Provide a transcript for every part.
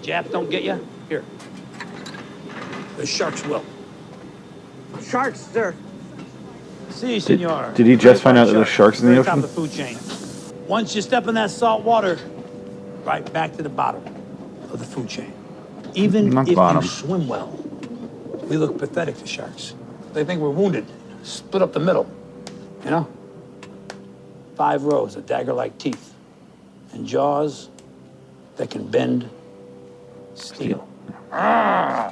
Japs don't get you? Here. The sharks will. Sharks, sir. Si, senor. Did he just find out that there's sharks in the ocean? Top of the food chain. Once you step in that salt water, right back to the bottom of the food chain. Even if you swim well, we look pathetic to sharks. They think we're wounded, split up the middle, you know? 5 rows of dagger-like teeth and jaws that can bend steel. Yeah,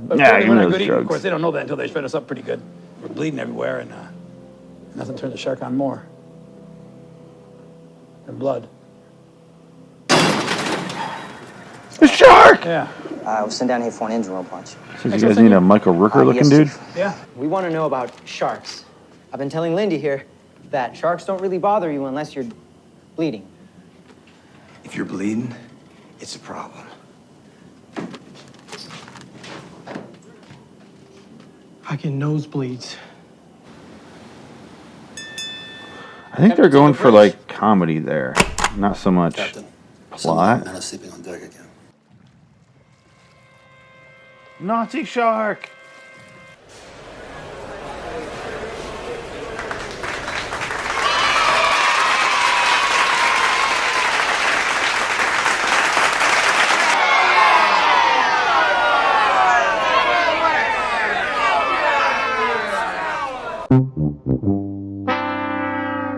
We're not good eating. Of course, they don't know that until they shred us up pretty good. We're bleeding everywhere, and nothing turns a shark on more than blood. The shark! Yeah. We'll send down here for an engine roll punch. So you guys need a Michael Rooker looking yes, dude? Chief. Yeah. We want to know about sharks. I've been telling Lindy here that sharks don't really bother you unless you're bleeding. If you're bleeding, it's a problem. I get nosebleeds. I think they're going for like comedy there, not so much Captain, plot. men are sleeping on deck again. Nazi shark!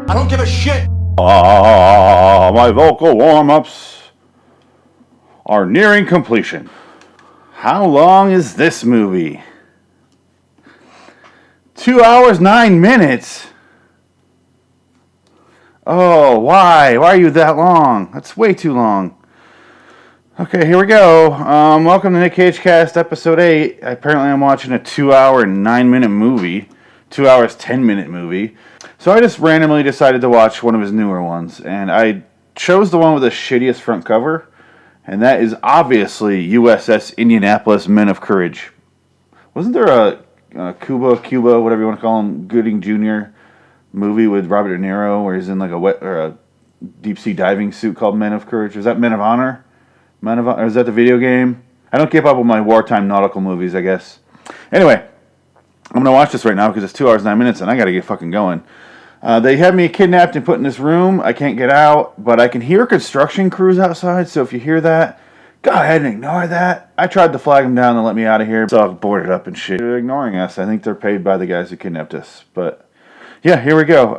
I don't give a shit! My vocal warm-ups are nearing completion. How long is this movie? 2 hours, 9 minutes? Oh, why? Why are you that long? That's way too long. Okay, here we go. Welcome to Nic Cage Cast, episode 8. Apparently I'm watching a 2 hour and 9 minute movie. 2 hours, 10 minute movie. So I just randomly decided to watch one of his newer ones. And I chose the one with the shittiest front cover. And that is obviously USS Indianapolis, Men of Courage. Wasn't there a Cuba, whatever you want to call him, Gooding Jr. movie with Robert De Niro where he's in like a deep sea diving suit called Men of Courage? Was that Men of Honor? Or is that the video game? I don't keep up with my wartime nautical movies, I guess. Anyway, I'm going to watch this right now because it's 2 hours, 9 minutes and I got to get fucking going. They have me kidnapped and put in this room. I can't get out, but I can hear construction crews outside, so if you hear that, go ahead and ignore that. I tried to flag them down and let me out of here, so I've boarded up and shit. They're ignoring us. I think they're paid by the guys who kidnapped us. But, yeah, here we go.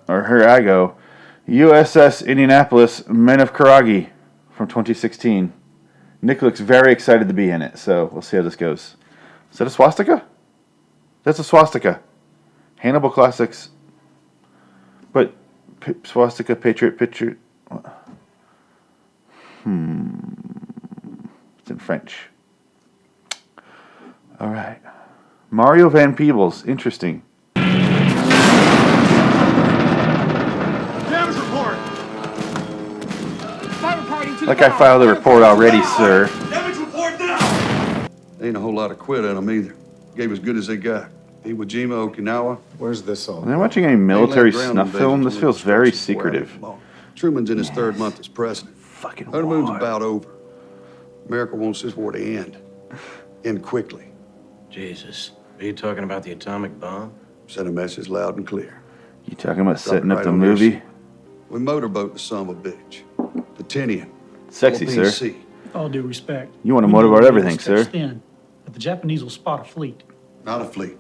Here I go. USS Indianapolis, Men of Courage from 2016. Nick looks very excited to be in it, so we'll see how this goes. Is that a swastika? That's a swastika. Hannibal Classics. But swastika, patriot, picture. It's in French. All right. Mario Van Peebles. Interesting. Damage report. Fire party to Like I filed a report already, sir. Damage report now! Ain't a whole lot of quit on them either. Gave as good as they got. Iwo Jima, Okinawa. Where's this all? Am I watching a military snuff film? This feels very secretive. Truman's in his 3rd month as president. Fucking Honeymoon's war. about over. America wants this war to end. End quickly. Jesus. Are you talking about the atomic bomb? Send a message loud and clear. You talking about Drop setting it up right the on your movie? ship. We motorboat the son of a bitch. The Tinian. Sexy, Philippine sir. Sea. All due respect. You want to motorboat everything, sir. Thin, but the Japanese will spot a fleet. Not a fleet.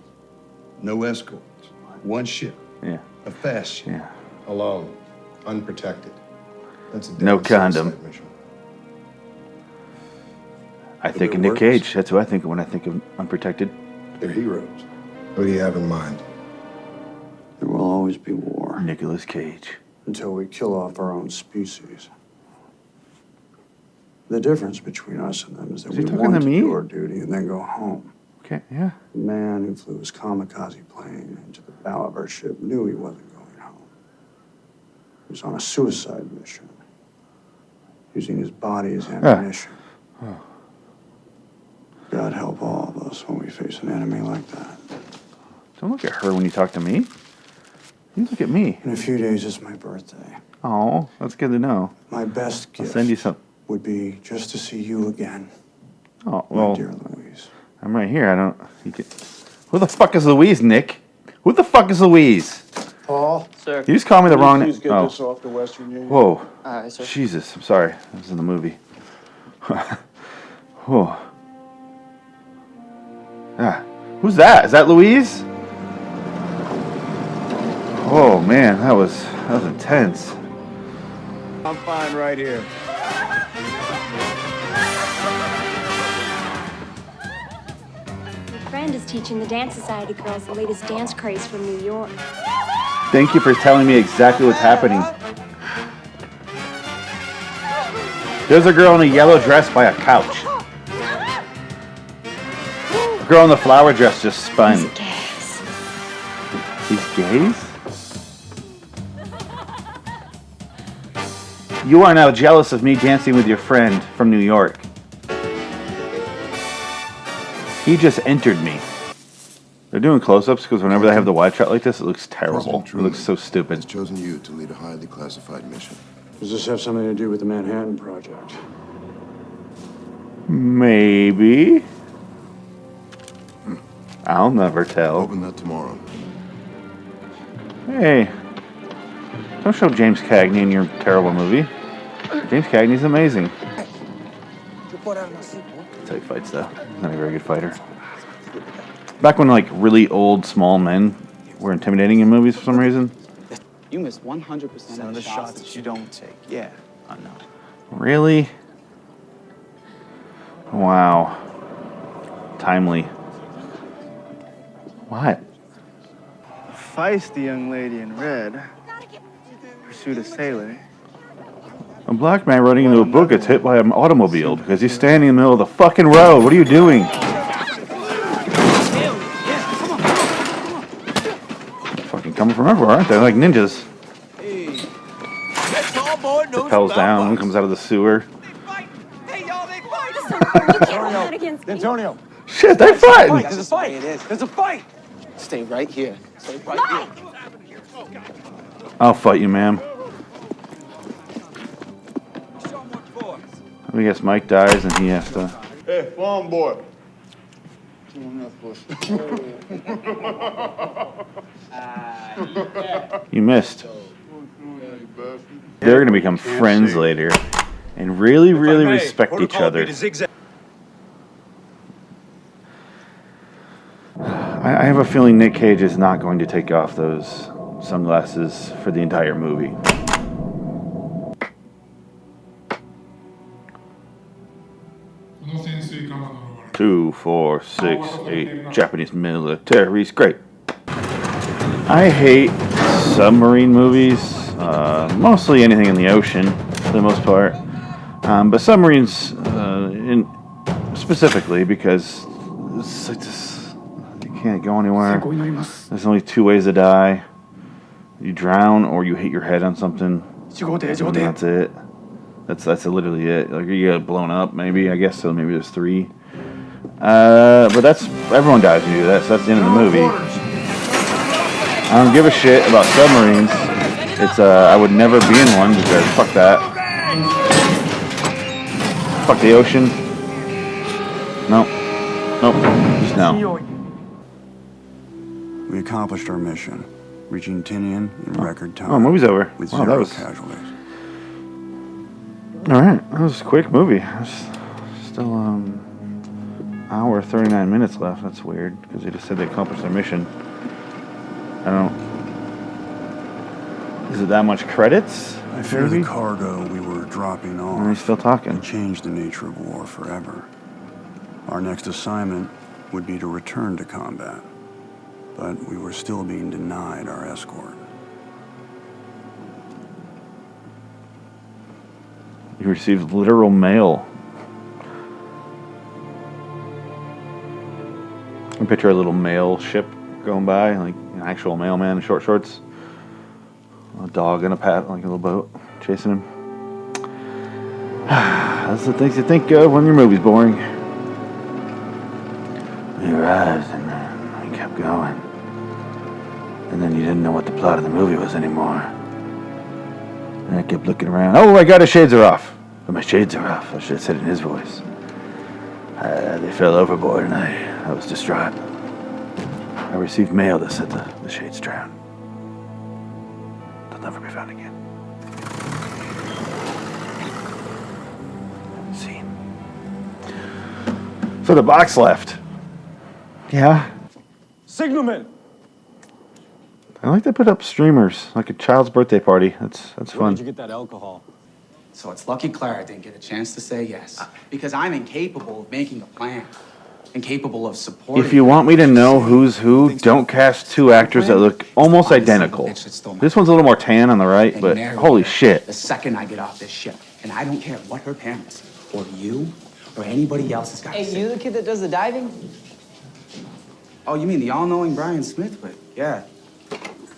No escorts. One ship. Yeah. A fast ship. Yeah. Alone. Unprotected. That's a No damn condom. suicide mission. I think it of Nic works. Cage. That's who I think of when I think of Unprotected. They're heroes. Who do you have in mind? There will always be war Nicolas Cage. until we kill off our own species. The difference between us and them is that Is he we talking want to to me? do our duty and then go home. Okay, yeah. The man who flew his kamikaze plane into the bow of our ship knew he wasn't going home. He was on a suicide mission, using his body as ammunition. God help all of us when we face an enemy like that. Don't look at her when you talk to me. You look at me. In a few days, it's my birthday. Oh, that's good to know. My best I'll gift send you some. would be just to see you again, Oh, my well, dear Louise. I'm right here. I don't. You can, who the fuck is Louise, Nick? Who the fuck is Louise? Paul? Sir. You just called me the wrong name. Please get this off the Western Union. Whoa. Sir. Jesus, I'm sorry. I was in the movie. Whoa. Ah, who's that? Is that Louise? Oh man, that was intense. I'm fine right here. My friend is teaching the Dance Society girls the latest dance craze from New York. Thank you for telling me exactly what's happening. There's a girl in a yellow dress by a couch. A girl in the flower dress just spun. These gays. These gays? You are now jealous of me dancing with your friend from New York. He just entered me. They're doing close-ups because whenever they have the wide shot like this, it looks terrible. It looks so stupid. Has chosen you to lead a highly classified mission. Does this have something to do with the Manhattan Project? Maybe. I'll never tell. Open that tomorrow. Hey, don't show James Cagney in your terrible movie. James Cagney's amazing. That's how he fights, though. He's not a very good fighter. Back when, like, really old, small men were intimidating in movies for some reason. You miss 100% of the shots that you don't take. Yeah, I know. Really? Wow. Timely. What? Feisty young lady in red pursued a sailor. A black man running into a boat gets hit by an automobile because he's standing in the middle of the fucking road. What are you doing? Fucking coming from everywhere, aren't they? Like ninjas. Propels down, one comes out of the sewer. Antonio! Shit, they're fighting! There's a fight! There's a fight! Stay right here. Stay right here. I'll fight you, ma'am. I guess Mike dies and he has to... Hey, farm boy. You missed. They're gonna become friends later and really, really respect each other. I have a feeling Nic Cage is not going to take off those sunglasses for the entire movie. Two, 4, 6, 8 Japanese militaries. Great. I hate submarine movies. Mostly anything in the ocean, for the most part. But submarines, specifically, because you can't go anywhere. There's only two ways to die. You drown or you hit your head on something. And that's it. That's literally it. Like you get blown up, maybe. I guess so. Maybe there's 3. But that's everyone dies when you do that. So that's the end of the movie. I don't give a shit about submarines. It's I would never be in one because fuck that. Fuck the ocean. Nope. Just no. We accomplished our mission, reaching Tinian in record time. Oh, movie's over. With Wow, 0 casualties. All right, that was a quick movie. Still hour 39 minutes left. That's weird because they just said they accomplished their mission. I don't. Is it that much credits? I fear the cargo we were dropping off. Or are they still talking? Would change the nature of war forever. Our next assignment would be to return to combat, but we were still being denied our escort. You received literal mail. I picture a little mail ship going by, like an actual mailman in short shorts. A dog in a like a little boat, chasing him. That's the things you think of when your movie's boring. We arrived and we kept going. And then you didn't know what the plot of the movie was anymore. And I kept looking around. Oh my god, his shades are off. But my shades are off. I should have said it in his voice. They fell overboard and I was distraught. I received mail that said the shades drowned. They'll never be found again. Scene. So the box left. Yeah. Signalman! I like to put up streamers, like a child's birthday party. That's fun. Where did you get that alcohol? So it's lucky Clara didn't get a chance to say yes. Because I'm incapable of making a plan. Incapable of supporting. If you want me to know who's who, don't cast two actors that look almost identical. This one's a little more tan on the right, but holy shit. The second I get off this ship, and I don't care what her parents, or you, or anybody else has got to say. Hey, you the kid that does the diving? Oh, you mean the all-knowing Brian Smith? But yeah,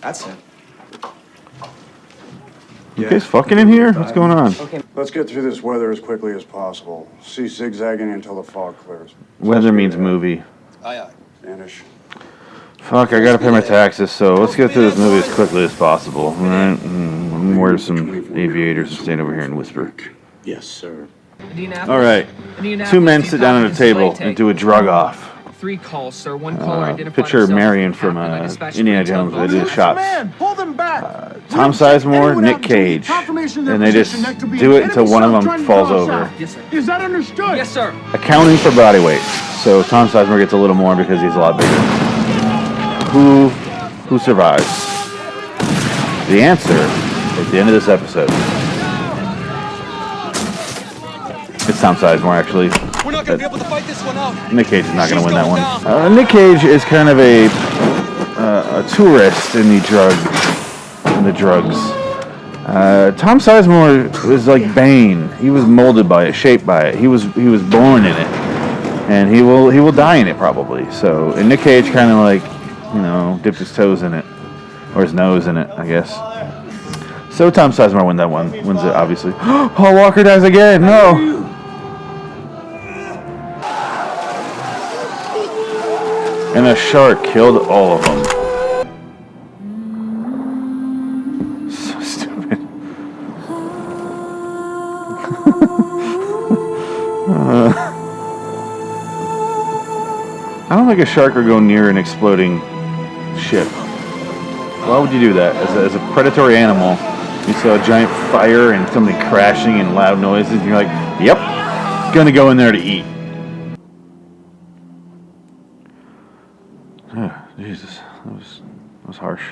that's it. You guys fucking in here? What's going on? Okay. Let's get through this weather as quickly as possible. See zigzagging until the fog clears. Weather means movie. Aye, aye. Vanish. Fuck, I gotta pay my taxes, so let's get through this movie as quickly as possible. All right? Wear some aviators and stand over here and whisper. Yes, sir. All right. Two men sit down at a table and do a drug off. 3 calls, sir. One caller identified Picture himself Marion as from Captain. I dispatched Indiana three Jones. They telephones. do shots. Hold them back! Tom Sizemore, Nic Cage, and they just do it until one of them falls over. Yes, sir. Is that understood? Yes, sir. Accounting for body weight. So Tom Sizemore gets a little more because he's a lot bigger. Who survives? The answer at the end of this episode. It's Tom Sizemore, actually. We're not going to be able to fight this one out. Nic Cage is not going to win that one. Nic Cage is kind of a tourist in the drugs. Tom Sizemore is like Bane. He was molded by it, shaped by it. He was born in it, and he will die in it probably. So, and Nic Cage kind of like, dipped his toes in it, or his nose in it, I guess. So Tom Sizemore wins it obviously. Paul Walker dies again. No. And a shark killed all of them. So stupid. I don't think a shark would go near an exploding ship. Why would you do that? As a predatory animal, you saw a giant fire and something crashing and loud noises, and you're like, yep, gonna go in there to eat. Jesus, that was harsh.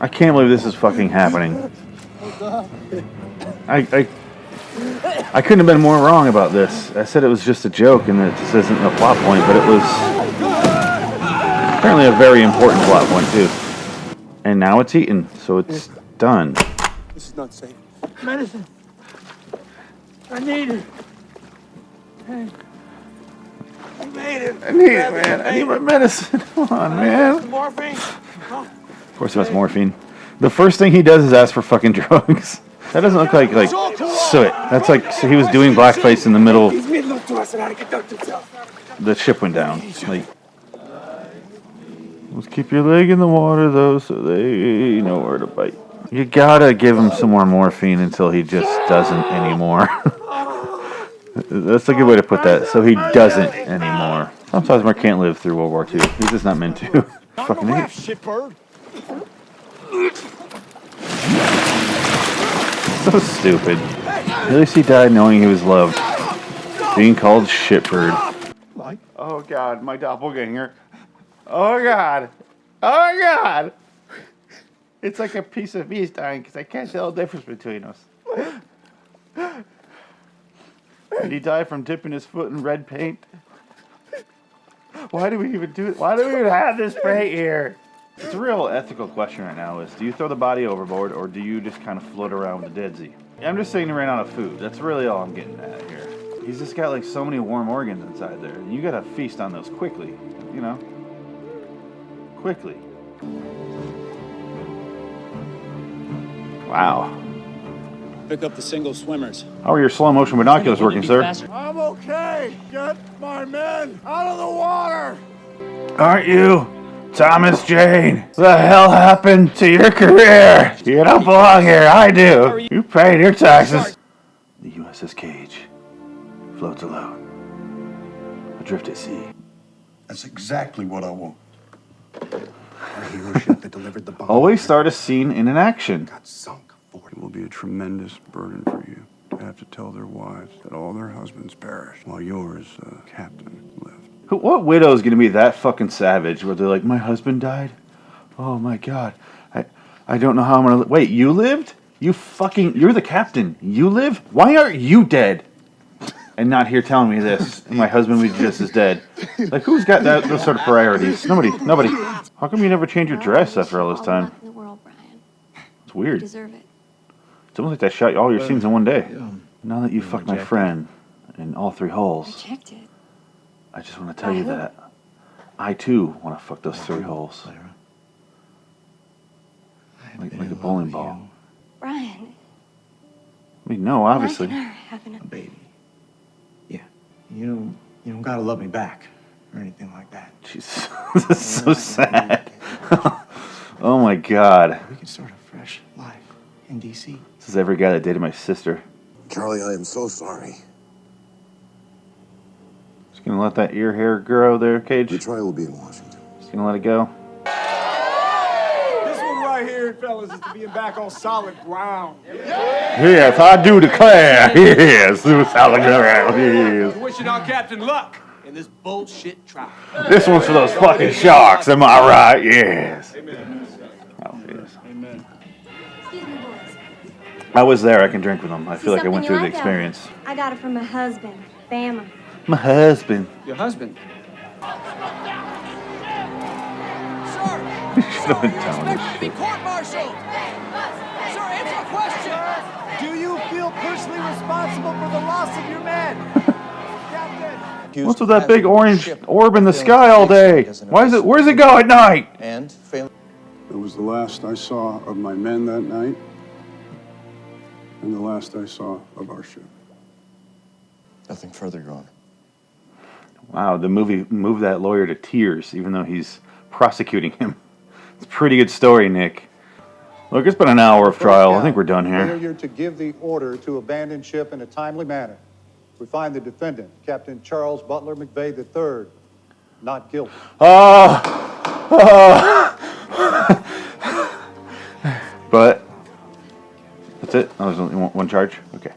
I can't believe this is fucking happening. I couldn't have been more wrong about this. I said it was just a joke and that this isn't a plot point, but it was apparently a very important plot point too. And now it's eaten, so it's done. This is not safe. Medicine. I need it. Hey. I made it. I need it, man. I need my medicine. Come on, man. Morphine. Of course, that's morphine. The first thing he does is ask for fucking drugs. That doesn't look like soot. That's like so he was doing blackface in the middle. The ship went down. Like, let's keep your leg in the water though, so they know where to bite. You gotta give him some more morphine until he just doesn't anymore. That's a good way to put that. So he doesn't anymore. Tom Sizemore can't live through World War II. He's just not meant to. Fucking idiot. Shitbird. So stupid. At least he died knowing he was loved. Being called shitbird. Oh God, my doppelganger. Oh God. Oh God. It's like a piece of me is dying because I can't tell the difference between us. Did he die from dipping his foot in red paint? Why do we even do it? Why do we even have this paint here? It's a real ethical question right now is, do you throw the body overboard or do you just kind of float around with the deadsy? I'm just saying he ran out of food. That's really all I'm getting at here. He's just got like so many warm organs inside there. And you gotta feast on those quickly, you know? Quickly. Wow. Pick up the single swimmers. How are your slow motion binoculars working, sir? I'm okay. Get my men out of the water. Aren't you Thomas Jane? What the hell happened to your career? You don't belong here. I do. You paid your taxes. The USS Cage floats alone, adrift at sea. That's exactly what I want. Our hero ship that delivered the bomb. Always start a scene in an action. Got sunk. It will be a tremendous burden for you to have to tell their wives that all their husbands perished while yours, captain, lived. What widow is going to be that fucking savage where they're like, my husband died? Oh my god. I don't know how I'm going to... Wait, you lived? You're the captain. You live? Why aren't you dead? And not here telling me this. My husband was just as dead. Like, who's got those sort of priorities? Nobody. How come you never change your dress after all this time? It's weird. You deserve it. It's almost like I shot all your scenes in one day. Now that you fucked my friend in all 3 holes, I checked it. I just want to tell you that I too want to fuck those 3 holes. Like a bowling ball. Brian. I mean, no, obviously. Mike and I are having a baby. Yeah. You don't gotta love me back or anything like that. Jesus, this is so sad. Oh my god. We can start a fresh life in DC. This is every guy that dated my sister. Charlie, I am so sorry. Just gonna let that ear hair grow there, Cage. The trial will be in Washington. Just gonna let it go. This one right here, fellas, is to being back on solid ground. Yes, I do declare. Yes, solid ground. Yes. Wishing our captain luck in this bullshit trial. This one's for those fucking sharks, am I right? Yes. Amen. Oh, yes. Amen. Excuse me, boys. I was there. I can drink with them. I feel like I Something went you through the like, experience. I got it from my husband, Bama. My husband. Your husband? You should have been telling this Expect to be shit. court-martialed. Sir, answer the question. Do you feel personally responsible for the loss of your men? Captain. What's with that big orange orb in the sky all day? Where's it go at night? And it was the last I saw of my men that night, and the last I saw of our ship. Nothing further, Your Honor. Wow, the movie moved that lawyer to tears, even though he's prosecuting him. It's a pretty good story, Nick. Look, it's been an hour of trial. I think we're done here. Failure to give the order to abandon ship in a timely manner. We find the defendant, Captain Charles Butler McVeigh III, not guilty. But that's it. Oh, there's only one charge. Okay,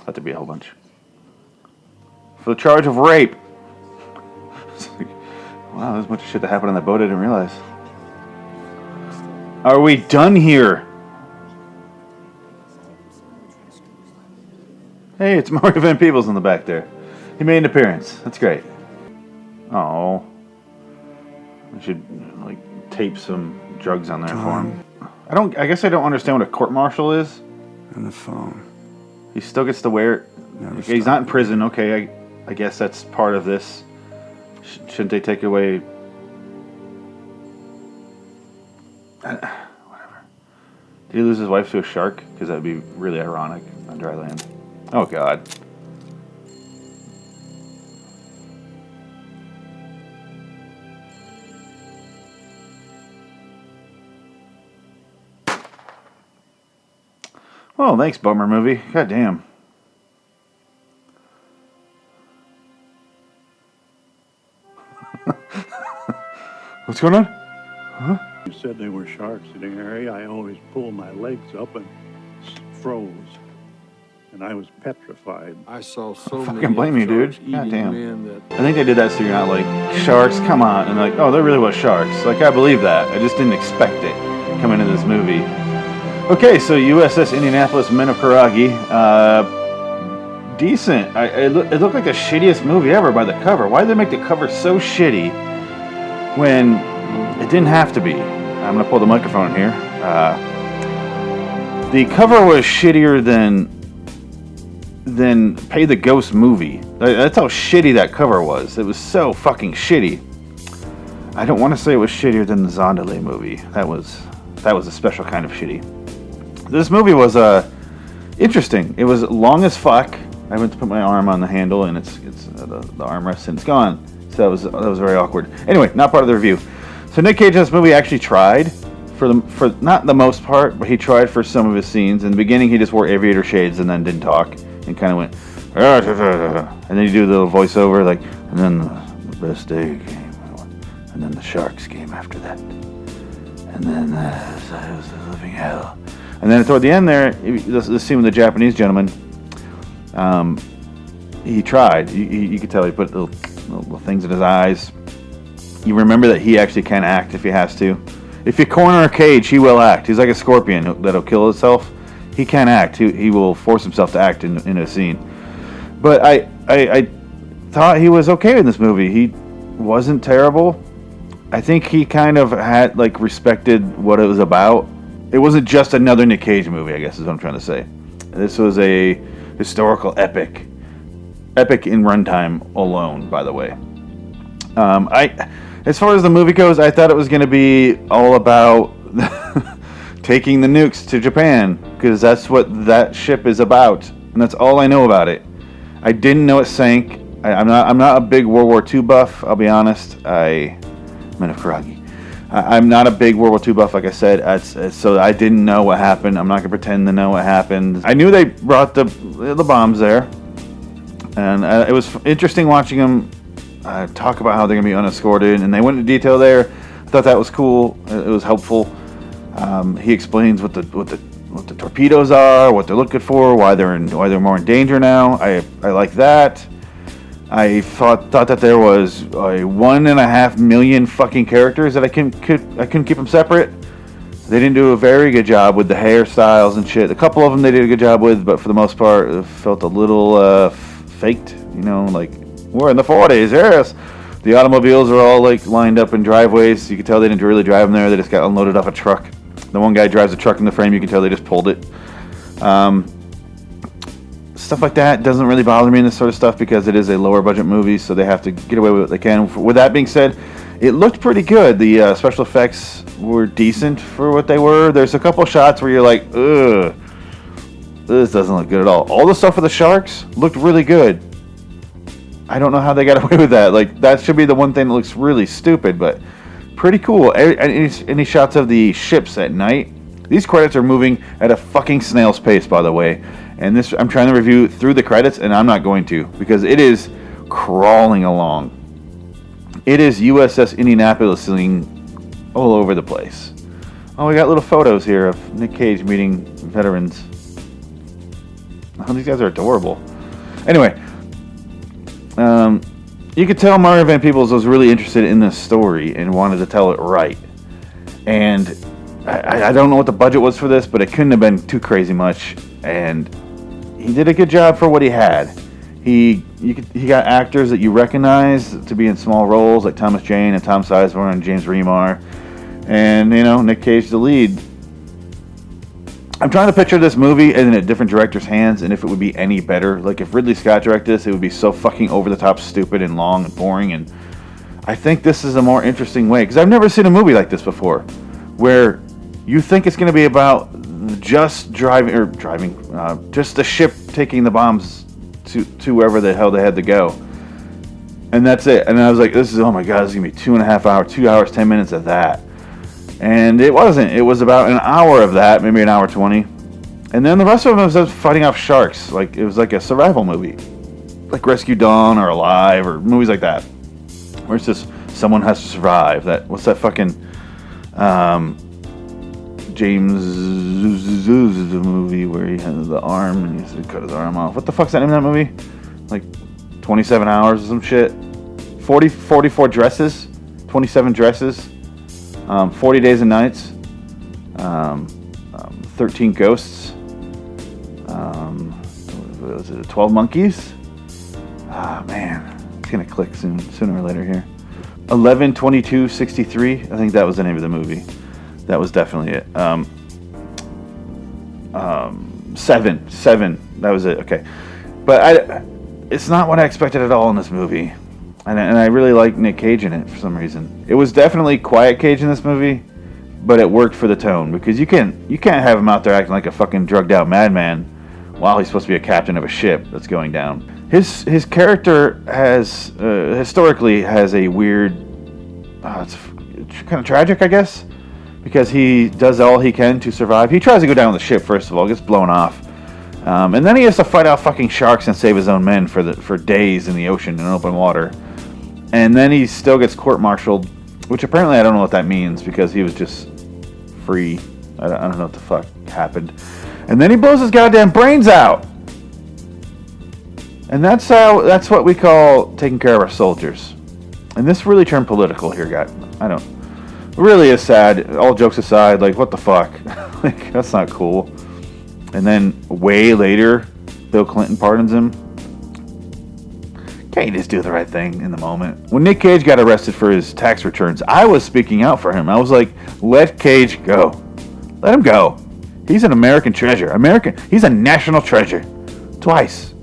had to be a whole bunch. For the charge of rape. Wow, there's a bunch of shit that happened on that boat I didn't realize. Are we done here? Hey, it's Mario Van Peebles in the back there. He made an appearance. That's great. Oh, I should like tape some drugs on there for him. I guess I don't understand what a court-martial is. And the phone. He still gets to wear it. Okay, he's not in prison. Okay, I guess that's part of this. Shouldn't they take away... whatever. Did he lose his wife to a shark? Because that would be really ironic on dry land. Oh, God. Oh, thanks, bummer movie. God damn. What's going on? Huh? You said they were sharks in the area. I always pull my legs up and froze. And I was petrified. I saw so Fucking blame you, dude. God damn. I think they did that so you're not like, sharks, come on. And like, oh, there really was sharks. Like, I believe that. I just didn't expect it coming into this movie. Okay, so USS Indianapolis, Men of Karagi. Decent. It looked like the shittiest movie ever by the cover. Why did they make the cover so shitty when it didn't have to be? I'm going to pull the microphone here. The cover was shittier than Pay the Ghost movie. That's how shitty that cover was. It was so fucking shitty. I don't want to say it was shittier than the Zonderlei movie. That was a special kind of shitty. This movie was interesting. It was long as fuck. I went to put my arm on the handle, and it's the armrest, and it's gone. So that was very awkward. Anyway, not part of the review. So Nic Cage in this movie actually tried for not the most part, but he tried for some of his scenes. In the beginning, he just wore aviator shades and then didn't talk and kind of went, and then you do the little voiceover like, and then the best day came, and then the sharks came after that, and then it was a living hell. And then toward the end there, the scene with the Japanese gentleman, he tried. You could tell he put little things in his eyes. You remember that he actually can act if he has to. If you corner a cage, he will act. He's like a scorpion that'll kill itself. He can act. He will force himself to act in a scene. But I thought he was okay in this movie. He wasn't terrible. I think he kind of had respected what it was about. It wasn't just another Nic Cage movie, I guess is what I'm trying to say. This was a historical epic in runtime alone, by the way. As far as the movie goes, I thought it was going to be all about taking the nukes to Japan, because that's what that ship is about, and that's all I know about it. I didn't know it sank. I'm not a big World War II buff. I'll be honest. I'm not a big World War II buff, like I said. So I didn't know what happened. I'm not gonna pretend to know what happened. I knew they brought the bombs there, and it was interesting watching them talk about how they're gonna be unescorted, and they went into detail there. I thought that was cool. It was helpful. He explains what the torpedoes are, what they're looking for, why they're more in danger now. I like that. I thought that there was 1.5 million fucking characters that I couldn't keep them separate. They didn't do a very good job with the hairstyles and shit. A couple of them they did a good job with, but for the most part, it felt a little faked. Like we're in the 40s. Yes, the automobiles are all lined up in driveways. You could tell they didn't really drive them there. They just got unloaded off a truck. The one guy drives a truck in the frame. You can tell they just pulled it. Stuff like that doesn't really bother me in this sort of stuff because it is a lower budget movie, so they have to get away with what they can. With that being said, it looked pretty good. The special effects were decent for what they were. There's a couple shots where you're like, ugh, this doesn't look good at all. All the stuff with the sharks looked really good. I don't know how they got away with that. That should be the one thing that looks really stupid, but pretty cool. Any shots of the ships at night. These credits are moving at a fucking snail's pace, by the way. And this, I'm trying to review through the credits, and I'm not going to, because it is crawling along. It is USS Indianapolis all over the place. Oh, we got little photos here of Nic Cage meeting veterans. Oh, these guys are adorable. Anyway, you could tell Mario Van Peebles was really interested in this story and wanted to tell it right. And I don't know what the budget was for this, but it couldn't have been too crazy much. And he did a good job for what he had. He got actors that you recognize to be in small roles, like Thomas Jane and Tom Sizemore and James Remar. And, Nic Cage the lead. I'm trying to picture this movie in a different director's hands and if it would be any better. Like, if Ridley Scott directed this, it would be so fucking over-the-top stupid and long and boring. And I think this is a more interesting way, because I've never seen a movie like this before, where you think it's going to be about just just the ship taking the bombs to wherever the hell they had to go. And that's it. And I was like, oh my God, this is going to be 2.5 hours, 2 hours, 10 minutes of that. And it wasn't. It was about an hour of that, maybe an hour 20. And then the rest of them was just fighting off sharks. Like, it was like a survival movie. Like Rescue Dawn or Alive or movies like that. Where it's just someone has to survive. What's that fucking James Zoo's movie where he has the arm and he has to cut his arm off. What the fuck's that name of that movie? Like 27 hours or some shit. 44 dresses. 27 dresses. 40 Days and Nights. 13 Ghosts. What was it? 12 Monkeys. Ah, man. It's going to click sooner or later here. 11/22/63. I think that was the name of the movie. That was definitely it. 7. That was it. Okay. But it's not what I expected at all in this movie. And I really like Nic Cage in it for some reason. It was definitely quiet Cage in this movie, but it worked for the tone, because you can't have him out there acting like a fucking drugged out madman while he's supposed to be a captain of a ship that's going down. His character has historically has a weird, it's kind of tragic, I guess, because he does all he can to survive. He tries to go down with the ship first of all, gets blown off, and then he has to fight out fucking sharks and save his own men for days in the ocean in open water, and then he still gets court-martialed, which apparently I don't know what that means because he was just free. I don't know what the fuck happened. And then he blows his goddamn brains out. And that's what we call taking care of our soldiers. And this really turned political here, guys. It really is sad. All jokes aside, like, what the fuck? Like, that's not cool. And then way later, Bill Clinton pardons him. Can't you just do the right thing in the moment? When Nic Cage got arrested for his tax returns, I was speaking out for him. I was like, let Cage go. Let him go. He's an American treasure. He's a national treasure. Twice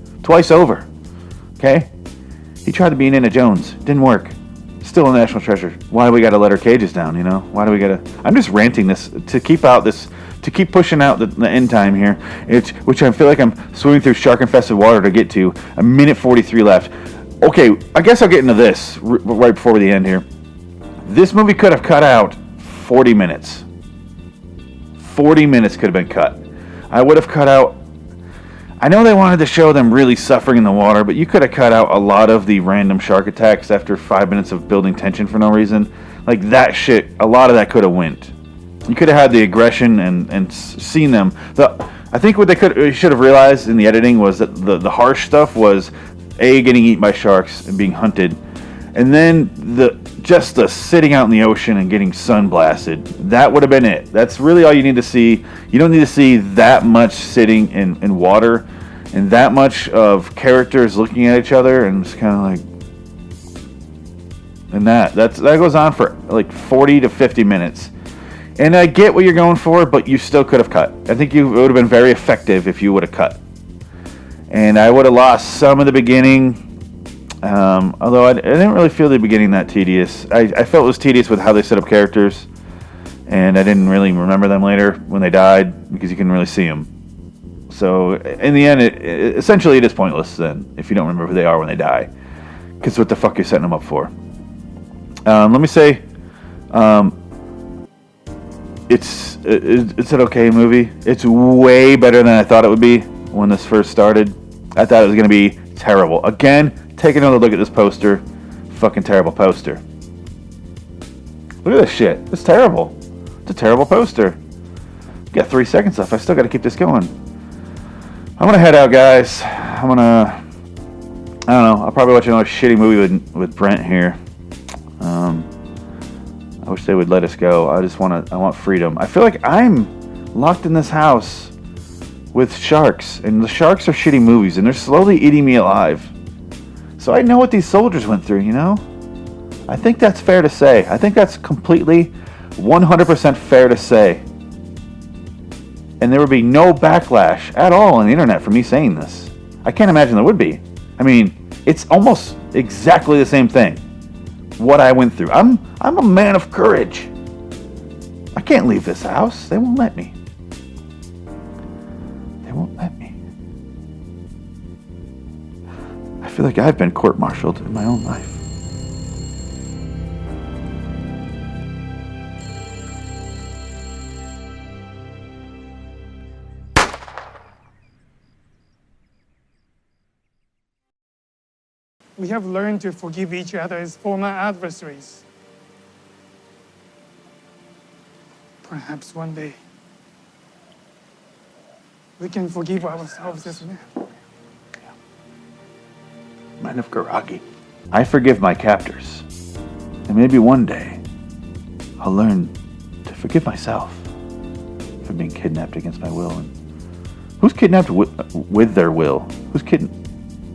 over. Okay? He tried to be Indiana Jones. Didn't work. Still a national treasure. Why do we gotta let our cages down, you know? Why do we gotta... I'm just ranting this to keep pushing out the end time here, which I feel like I'm swimming through shark-infested water to get to. A minute 43 left. Okay, I guess I'll get into this right before the end here. This movie could have cut out 40 minutes. 40 minutes could have been cut. I would have cut out... I know they wanted to show them really suffering in the water, but you could have cut out a lot of the random shark attacks after 5 minutes of building tension for no reason. Like, that shit, a lot of that could have went. You could have had the aggression and seen them. I think what they should have realized in the editing was that the harsh stuff was getting eaten by sharks and being hunted, and then the sitting out in the ocean and getting sun blasted. That would have been it. That's really all you need to see. You don't need to see that much sitting in water and that much of characters looking at each other and just kind of like. And that goes on for like 40 to 50 minutes. And I get what you're going for, but you still could have cut. I think it would have been very effective if you would have cut. And I would have lost some of the beginning. Although I didn't really feel the beginning that tedious. I felt it was tedious with how they set up characters, and I didn't really remember them later when they died because you couldn't really see them. So in the end, essentially it is pointless then if you don't remember who they are when they die, because what the fuck you're setting them up for? Let me say, it's an okay movie. It's way better than I thought it would be when this first started. I thought it was going to be terrible. Again, take another look at this poster. Fucking terrible poster. Look at this shit. It's terrible. It's a terrible poster. Got 3 seconds left. I still got to keep this going. I'm going to head out, guys. I don't know. I'll probably watch another shitty movie with Brent here. I wish they would let us go. I want freedom. I feel like I'm locked in this house with sharks, and the sharks are shitty movies, and they're slowly eating me alive. So I know what these soldiers went through, you know? I think that's fair to say. I think that's completely 100% fair to say. And there would be no backlash at all on the internet for me saying this. I can't imagine there would be. I mean, it's almost exactly the same thing. What I went through. I'm a man of courage. I can't leave this house. They won't let me. They won't let me. I feel like I've been court-martialed in my own life. We have learned to forgive each other as former adversaries. Perhaps one day we can forgive ourselves as men. Men of Garagi. I forgive my captors. And maybe one day I'll learn to forgive myself for being kidnapped against my will. And who's kidnapped with their will? Who's kidnapped?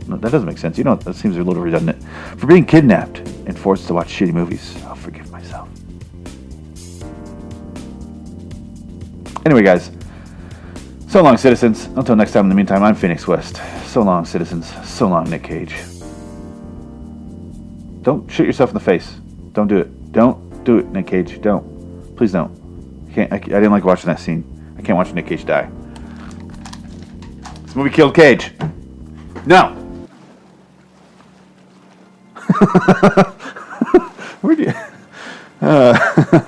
No, that doesn't make sense. You know, that seems a little redundant. For being kidnapped and forced to watch shitty movies, I'll forgive myself. Anyway, guys. So long, citizens. Until next time, in the meantime, I'm Phoenix West. So long, citizens. So long, Nic Cage. Don't shoot yourself in the face. Don't do it. Don't do it, Nic Cage. Don't. Please don't. I didn't like watching that scene. I can't watch Nic Cage die. This movie killed Cage. No. Where do you...